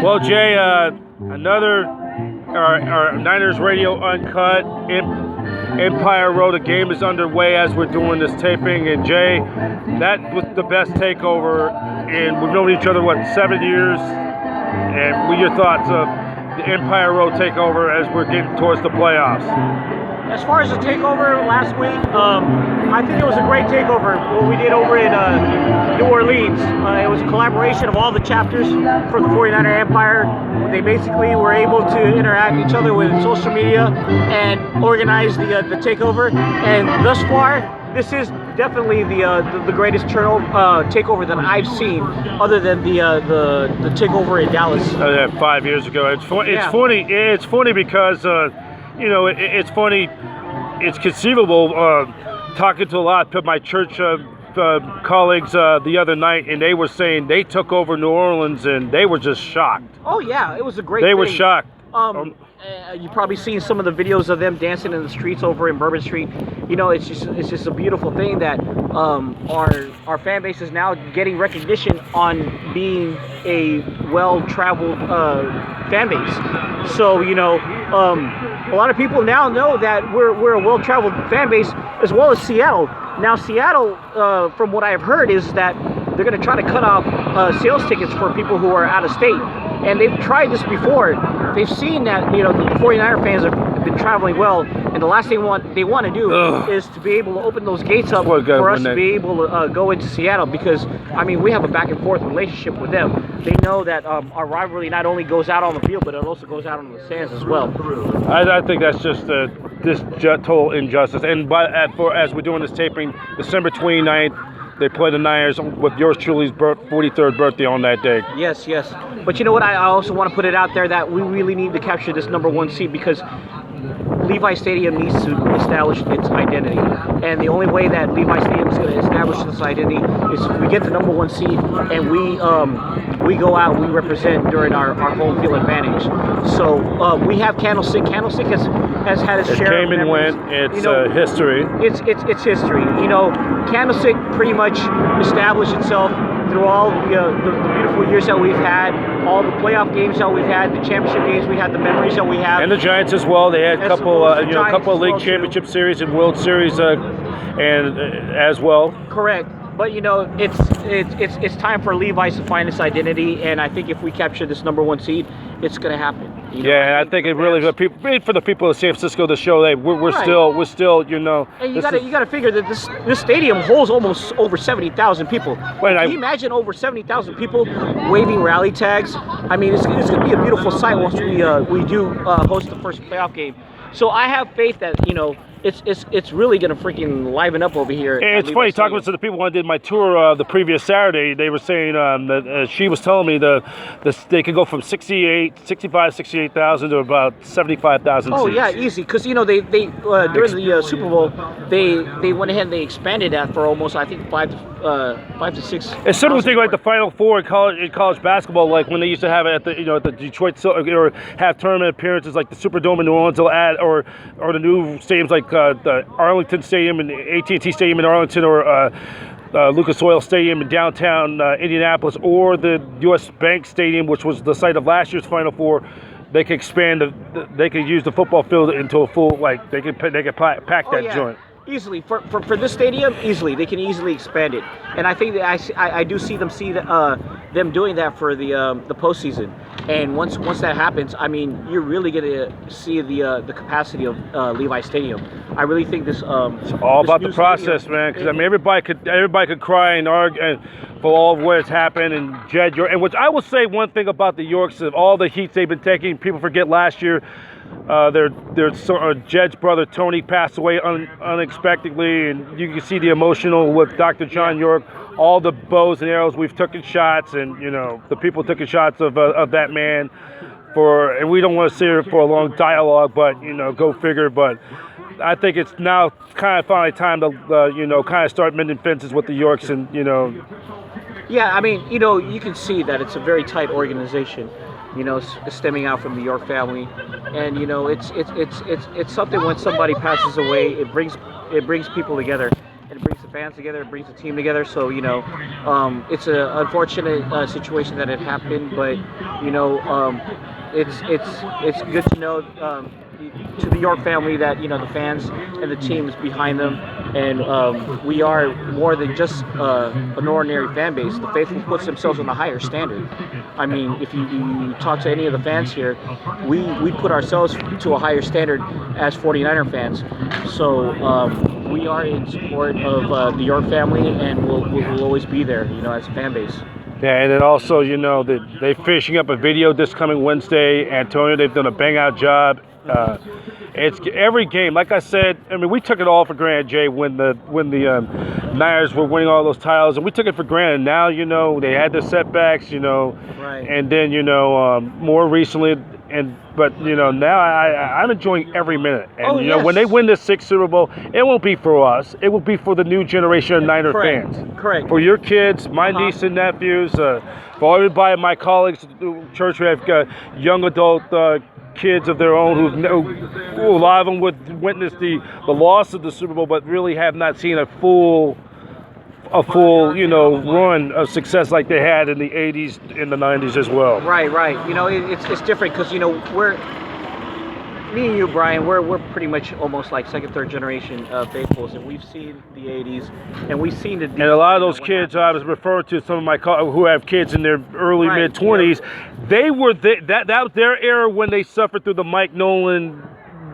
Well, Jay, another our Niners Radio Uncut Empire Road. A game is underway as we're doing this taping, and Jay, that was the best takeover, and we've known each other 7 years. And what are your thoughts of the Empire Road takeover as we're getting towards the playoffs? As far as the takeover last week, I think it was a great takeover. What we did over in New Orleans, it was a collaboration of all the chapters for the 49er Empire. They basically were able to interact with each other with social media and organize the takeover. And thus far, this is definitely the greatest takeover that I've seen, other than the takeover in Dallas. 5 years ago. It's funny. It's funny because. It's funny. It's conceivable. Talking to a lot of my church colleagues the other night, and they were saying they took over New Orleans, and they were just shocked. Oh yeah, it was a great. They thing. were shocked. You've probably seen some of the videos of them dancing in the streets over in Bourbon Street. It's just a beautiful thing that our fan base is now getting recognition on being a well-traveled fan base. So a lot of people now know that we're a well-traveled fan base, as well as Seattle. Now Seattle, from what I've heard, is that they're going to try to cut off sales tickets for people who are out of state. And they've tried this before. They've seen that the 49er fans have been traveling well, and the last thing they want to do is to be able to open those gates up for us to be able to go into Seattle, because we have a back and forth relationship with them. They know that our rivalry not only goes out on the field, but it also goes out on the stands as well. I think that's just this total injustice. And as we're doing this taping, December 29th. They play the Niners with yours truly's 43rd birthday on that day. Yes. But you know what? I also want to put it out there that we really need to capture this #1 seed, because Levi Stadium needs to establish its identity. And the only way that Levi Stadium is going to establish its identity is if we get the #1 seed and we go out, we represent during our home field advantage. So we have Candlestick. Candlestick has had its share came of and went. It's history. It's history. Candlestick pretty much established itself through all the beautiful years that we've had, all the playoff games that we've had, the championship games we had, the memories that we have, and the Giants as well. They had a couple of league championship series and World Series, and as well. Correct. But it's time for Levi's to find its identity, and I think if we capture this #1 seed, it's going to happen. And I think it really for the people of San Francisco to show that we're still. And you got to figure that this stadium holds almost over 70,000 people. Can you imagine over 70,000 people waving rally tags? It's going to be a beautiful sight once we do host the first playoff game. So I have faith that it's really gonna freaking liven up over here. And it's funny talking to the people when I did my tour the previous Saturday. They were saying that she was telling me they could go from 68,000 to about 75,000. Oh yeah, easy. Because they during the Super Bowl they went ahead and they expanded that for almost, I think, 5 to 6. It's similar thing like the Final Four in college basketball, like when they used to have it at the Detroit, or have tournament appearances like the Superdome in New Orleans. They'll add or the new stadiums like the Arlington Stadium and AT&T Stadium in Arlington, or Lucas Oil Stadium in downtown Indianapolis, or the U.S. Bank Stadium, which was the site of last year's Final Four. They could expand. They could use the football field into a full, they could pack that joint. Easily for this stadium, easily they can easily expand it, and I think that I do see them doing that for the postseason. And once that happens, you're really gonna see the capacity of Levi Stadium. I really think this. It's all about the process, man. Because everybody could cry and argue for all of what's happened, and Jed York. And which I will say one thing about the Yorks, of all the heat they've been taking. People forget last year. Jed's brother Tony passed away unexpectedly, and you can see the emotional with Dr. John York. All the bows and arrows we've taken shots, and the people taking shots of that man. And we don't want to sit here for a long dialogue, but go figure. But I think it's now kind of finally time to kind of start mending fences with the Yorks, and Yeah, you can see that it's a very tight organization. Stemming out from the York family, and it's something when somebody passes away, it brings people together, and it brings them fans together, it brings the team together. So it's an unfortunate situation that it happened, but it's good to know to the York family that the fans and the team is behind them, and we are more than just an ordinary fan base. The faithful puts themselves on a higher standard. I mean, if you talk to any of the fans here, we put ourselves to a higher standard as 49er fans. So we are in support of the York family, and we'll always be there, as a fan base. Yeah, and then also, they're finishing up a video this coming Wednesday. Antonio, they've done a bang-out job. It's every game. Like I said, I mean, we took it all for granted, Jay, when the Niners were winning all those titles, and we took it for granted. Now, they had their setbacks, right. And then, more recently, but now I'm enjoying every minute. And yes. When they win the 6th Super Bowl, it won't be for us. It will be for the new generation of Niner Correct. fans. Correct. For your kids, my niece and nephews, for everybody, my colleagues, church who have young adult kids of their own who a lot of them would witness the loss of the Super Bowl, but really have not seen a full run of success like they had in the 80s and the 90s as well. Right. It's different because me and you, Brian, we're pretty much almost like second, third generation faithfuls, and we've seen the 80s, and we've seen the. And a lot of those kids, I was referring to some of my who have kids in their early mid 20s. They were that was their era when they suffered through the Mike Nolan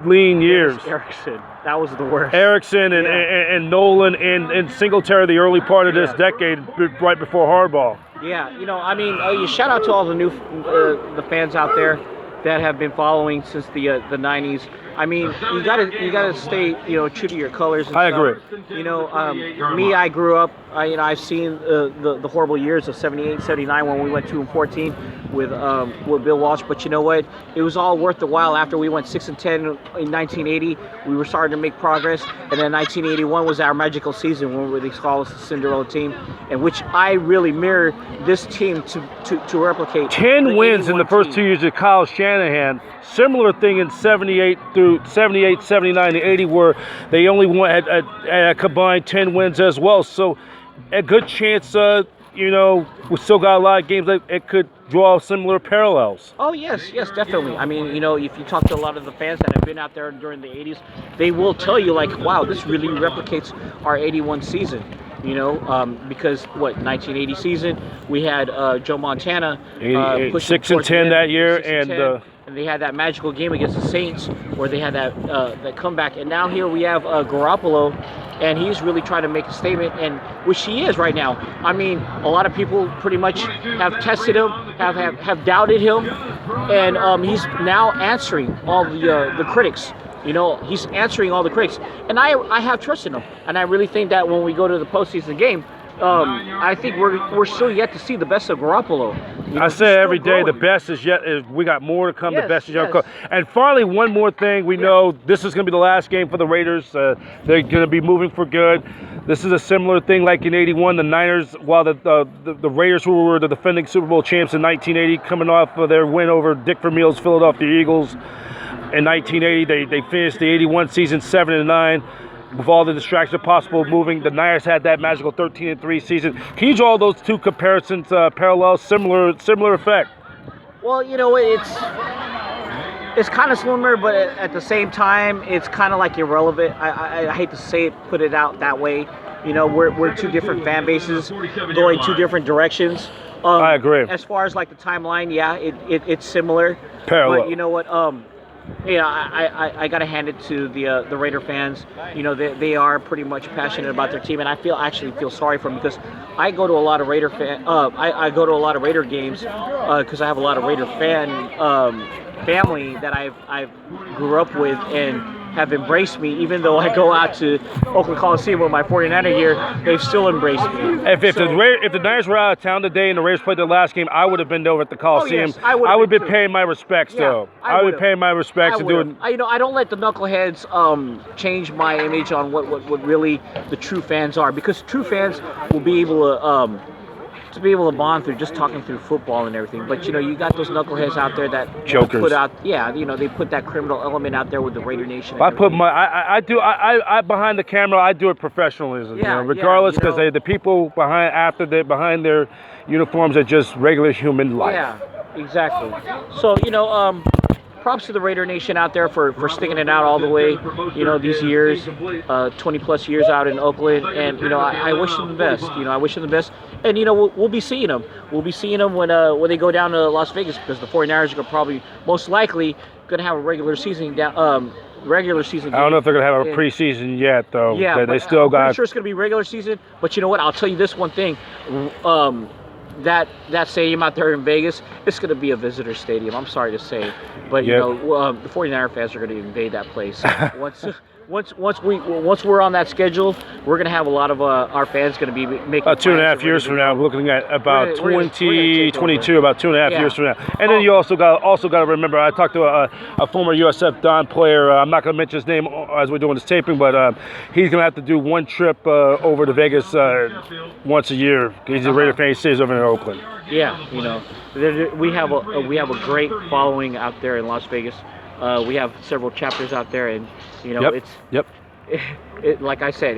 lean years. Erickson, that was the worst. Erickson and Nolan and Singletary the early part of this decade, right before Harbaugh. Yeah, you shout out to all the new the fans out there that have been following since the 90s. I mean, you gotta stay true to your colors. And I stuff. agree. Me, I grew up. I've seen the horrible years of '78, '79 when we went 2-14 with Bill Walsh. But you know what? It was all worth the while. After we went 6-10 in 1980, we were starting to make progress. And then 1981 was our magical season when they called us the Cinderella team, and which I really mirror this team to replicate. 10 wins in the first 2 years of Kyle Shanahan. Similar thing in 78 through 78, 79, and 80, where they only had a combined 10 wins as well. So a good chance, we still got a lot of games that it could draw similar parallels. Oh, yes, definitely. I mean, if you talk to a lot of the fans that have been out there during the 80s, they will tell you, like, wow, this really replicates our 81 season. Because 1980 season, we had Joe Montana 6-10 that year, and they had that magical game against the Saints where they had that comeback. And now here we have Garoppolo, and he's really trying to make a statement, and which he is right now. I mean, a lot of people pretty much have tested him, have doubted him, and he's now answering all the critics. He's answering all the critics, and I have trust in him, and I really think that when we go to the postseason game, I think we're still yet to see the best of Garoppolo. I say every day, the best is yet. We got more to come. Yes, the best is yet to yes. come. And finally, one more thing. We know this is going to be the last game for the Raiders. They're going to be moving for good. This is a similar thing like in '81. The Niners, while the Raiders, who were the defending Super Bowl champs in 1980, coming off of their win over Dick Vermeil's Philadelphia Eagles in 1980, they finished the '81 season 7-9. With all the distractions possible moving, the Niners had that magical 13-3 season. Can you draw those two comparisons, parallels, similar effect? Well, it's kind of similar, but at the same time, it's kind of like irrelevant. I hate to say it, put it out that way. We're two different fan bases going two different directions. I agree. As far as like the timeline, yeah, it's similar. Parallel. But you know what? I gotta hand it to the Raider fans. They are pretty much passionate about their team, and I actually feel sorry for them because I go to a lot of Raider I go to a lot of Raider games because I have a lot of Raider family that I've grew up with and have embraced me. Even though I go out to Oakland Coliseum with my 49er gear, they've still embraced me. If the Niners were out of town today and the Raiders played their last game, I would have been over at the Coliseum. Oh, yes, I would be paying my respects, though. I would be paying my respects and doing. I don't let the knuckleheads change my image on what really the true fans are, because true fans will be able to to be able to bond through just talking through football and everything. But you know, you got those knuckleheads out there that Jokers. put out, yeah, you know, they put that criminal element out there with the Raider Nation. And I put everything. I behind the camera. I do it professionalism, you know, regardless, because the people behind their uniforms are just regular human life. Yeah, exactly. So you know, props to the Raider Nation out there for sticking it out all the way, you know, these years, 20 plus years out in Oakland, and you know, I wish them the best. You know, I wish them the best, and you know, we'll be seeing them. We'll be seeing them when they go down to Las Vegas, because the 49ers are probably most likely going to have a regular season down. Regular season. I don't know if they're gonna have a preseason yet, though. Yeah, they still got. I'm sure it's gonna be regular season, but you know what? I'll tell you this one thing. That stadium out there in Vegas, it's going to be a visitor stadium. I'm sorry to say, but you know, the 49er fans are going to invade that place. Once we're on that schedule, we're going to have a lot of our fans going to be making. About 2.5 years from now, looking at about 2022, about 2.5 years from now. And then you also got to remember, I talked to a former USF Don player. I'm not going to mention his name as we're doing this taping, but he's going to have to do one trip over to Vegas once a year. He's a Raider fan. He stays over in Oakland. Yeah, you know, we have a great following out there in Las Vegas. We have several chapters out there, and you know, it, like I said,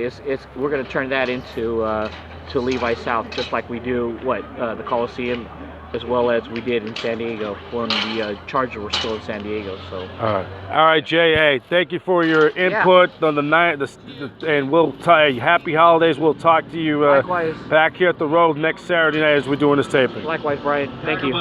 we're going to turn that into to Levi South, just like we do the Coliseum, as well as we did in San Diego when the Chargers were still in San Diego. So all right, Jay. Hey, thank you for your input on the night, and we'll tell you happy holidays. We'll talk to you back here at the road next Saturday night as we're doing this taping. Likewise, Brian. Thank you.